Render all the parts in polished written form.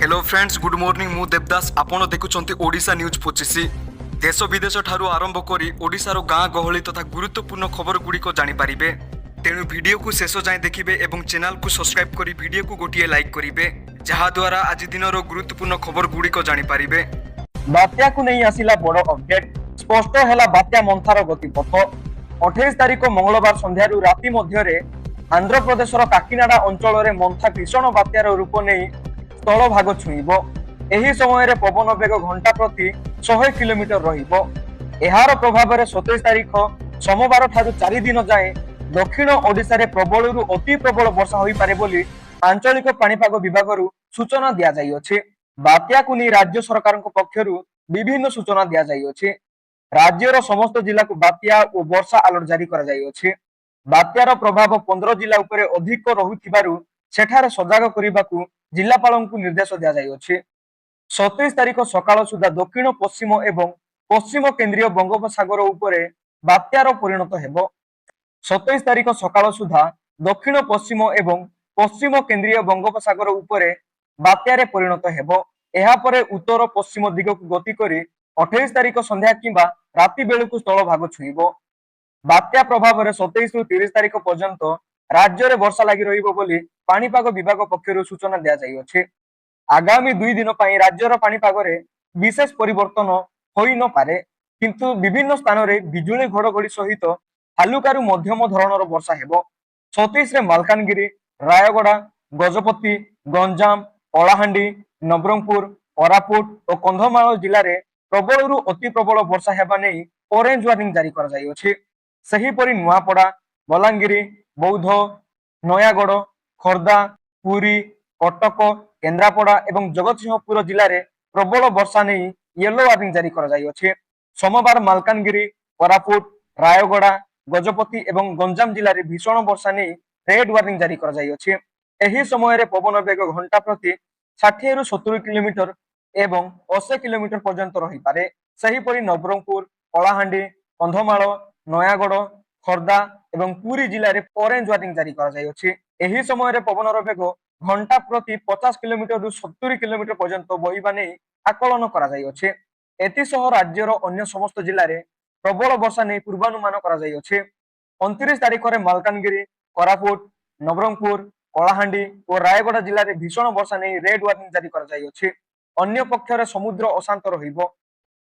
Hello friends good morning मु देवदास आपण देखुछंती Odisha news 25 देश विदेश ठारू आरंभ करी ओडिशार गाँ गहली तथा गुरुत्वपूर्ण खबर गुड़िक जानीपारे तेणु वीडियो को शेष जाए देखिए और चैनल को सब्सक्राइब करी वीडियो को गोटे लाइक करेंगे जहाद्वारा आज दिन गुरुत्वपूर्ण खबर गुड़िक जानीपारे। बात्या को नहीं आसिला बड़ अपडेट स्पष्ट है बात्या मंथार गतिपथ 28 तारिख मंगलवार संध्या राति मध्य आंध्र प्रदेशर काकीनाडा अंचल मंथा भीषण बात्यार रूप नहीं स्थल भाग छुईब। एही समय पवन बेग घंटा प्रति 100 किलोमीटर रहिबो। एहार प्रभाव 27 तारिख सोमवार ठारू 4 दिन जाए दक्षिण ओडिशा रे प्रबलरू अति प्रबल वर्षा होई पारे बोली आंचलिक पाणीपाग विभागरू सूचना दिया जाई अछि। बात्या को नहीं राज्य सरकार पक्षरु विभिन्न सूचना दिया जाई अछि। राज्यर समस्त जिला को बात्या और वर्षा अलर्ट जारी करा जाई अछि। बात्यार प्रभाव 15 जिला उपरे अधिक रहुथिबारु सेठारे सजाग करिबाकू जिलापालंकु निर्देश दिया जाई अछि। 27 तारिख सकाळ सुधा दक्षिण पश्चिम एवं पश्चिम केंद्रीय बंगोपसागर उपरे बात्यार परिणत हेबो। 27 तारिख सकाळ सुधा दक्षिण पश्चिम एवं पश्चिम केंद्रीय बंगोपसागर उपरे बात्यारे परिणत हेबो। एहा परे उत्तर पश्चिम दिग को गति करी 28 तारिख संध्या किंबा राति बेलकु स्थल भाग छुईबो। बात्या प्रभाव 27 रु 30 तारिख पर्यंत राज्य में वर्षा लगी रहिबो बोली पाणीपाग विभाग पक्षरु सूचना दिया जाई अछि। आगामी 2 दिन पई राज्यर पाणीपाग रे विशेष परिवर्तन होई न पारे किंतु विभिन्न स्थान रे बिजुली घड़घड़ी सहित हालुकारु मध्यम धरणर वर्षा हेबो। 36 रे मालकानगिरी, रायगड़ा, गजपति, गंजाम, कलाहांडी, नवरंगपुर, कोरापुट और कंधमाल जिले में प्रबलरू अति प्रबल वर्षा हेबा नै ऑरेंज वार्निंग जारी कर जाई अछि। सही परि नुआपड़ा, बलांगिरी, बौद्ध, नयागढ़, खोर्धा, पुरी, कटक, केन्द्रापड़ा एवं जगतसिंहपुर जिले में प्रबल वर्षा नहीं येलो वार्निंग जारी कर जाई अछि। सोमवार मालकानगिरी, कोरापुट, रायगड़ा, गजपति एवं गंजाम जिले में भीषण वर्षा नहीं रेड वार्निंग जारी कर जाई अछि। एही समय रे पवन बेग घंटा प्रति 60 रु 70 किलोमीटर एवं 80 किलोमीटर पर्यंत रही पारे। सही परि नवरंगपुर, कलाहांडी, कंधमाल, नयागढ़, खोर्धा एवं पुरी जिले में ऑरेंज वार्निंग जारी कर जाई अछि। एही समय रे पवनर बेग घंटा प्रति 50 किलोमीटर रु 70 किलोमीटर पर्यंत बहिबा नै आकलन करा जाई अछि। एतिसह राज्यर अन्य समस्त जिले में प्रबल वर्षा नै पूर्वानुमान करा जाई अछि। 29 तारिख रे मालकानगिरी, कोरापुट, नवरंगपुर, कलाहांडी और रायगड़ा जिले में भीषण वर्षा नहीं रेड वार्निंग जारी कर जाई अछि। अन्य पक्षरे समुद्र अशांत रहिबो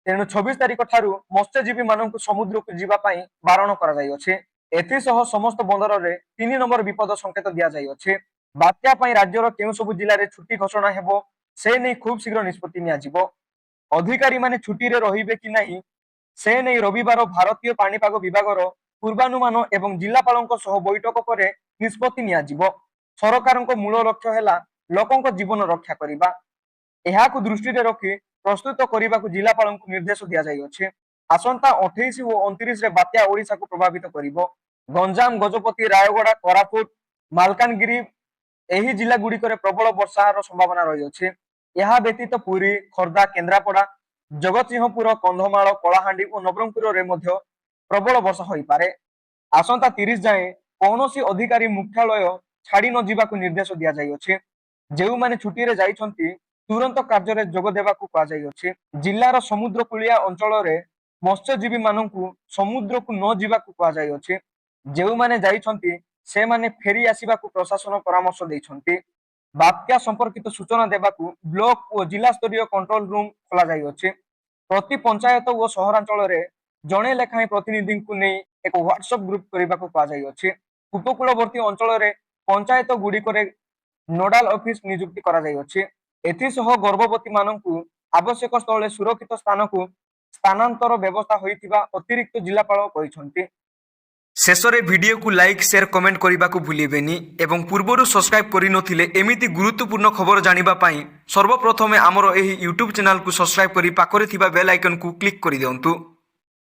तेणु 26 तारिख ठारू मत्स्यजीवी मानक समुद्र को जीवा पई बारण करा जाई अछि। एतिसह समस्त बंदर रे 3 नंबर विपद संकेत दिया जाई अछि। बात्या पई राज्यर केउ सब जिले रे छुट्टी घोषणा हेबो से नै खूब शीघ्र निष्पत्ति निया जिवो। अधिकारी माने छुट्टी रे रहिबे कि नाही से नै रविवार भारतीय पाणीपाग विभागर पूर्वानुमान एवं जिलापालक सह बैठक पर निष्पत्ति निया जिवो। सरकारक मूल लक्ष्य है लोकों जीवन रक्षा करने यह दृष्टि रखी प्रस्तुत करने को जिलापाल निर्देश दि जाए। आसंता 28 और 29 बात्या ओडिशा को प्रभावित करिबो। गंजाम, गजपति, रायगड़ा, कोरापुट, मालकानगिरी एही जिला गुड़िक प्रबल वर्षार संभावना रही अछि। यह व्यतीत पुरी, खोर्धा, केन्द्रापड़ा, जगतसिंहपुर, कंधमाल, कलाहांडी और नवरंगपुर रे मध्य प्रबल वर्षा होई पारे। आसंता 30 जाए कौनसी अधिकारी मुख्यालय छाड़ी न जीवा को निर्देश दिया जाई अछि। जेउ माने छुट्टी रे जाइछंती तुरंत कार्य रे जोग देबा को कहा जाई अछि। जिल्लार समुद्र कूलिया अंचल रे मत्स्यजीवी माननकु समुद्र को न जीवा को कहा जाई अछि। जेउ माने जाइछंती से माने फेरी आसीबा को प्रशासन परामर्श दैछंती। बात्या संपर्कित सूचना देबा को ब्लॉक और जिला स्तरीय कंट्रोल रूम खोला जाई अछि। प्रति पंचायत और सहरांचल रे जणे लेखाएं प्रतिनिधि को नै एक व्हाट्सएप ग्रुप करबा को कहा जाई अछि। उपकूलवर्ती अंचल रे पंचायत गुड़िक नोडाल ऑफिस नियुक्ति करा जाई अछि। एथिसह गर्भवती माननकु आवश्यक स्थले सुरक्षित स्थान को स्थानांतर व्यवस्था होइतिबा अतिरिक्त जिलापाल कहिसंती। शेष रे वीडियो को लाइक शेयर कमेंट करने को भूलिबेनी एवं पूर्वरु सब्सक्राइब करि नथिले एमिति गुरुत्वपूर्ण खबर जानिबा पई सर्वप्रथमे हमर एही यूट्यूब चैनल को सब्सक्राइब करि पाखरे थिबा बेल आइकन को क्लिक करि दियंतु।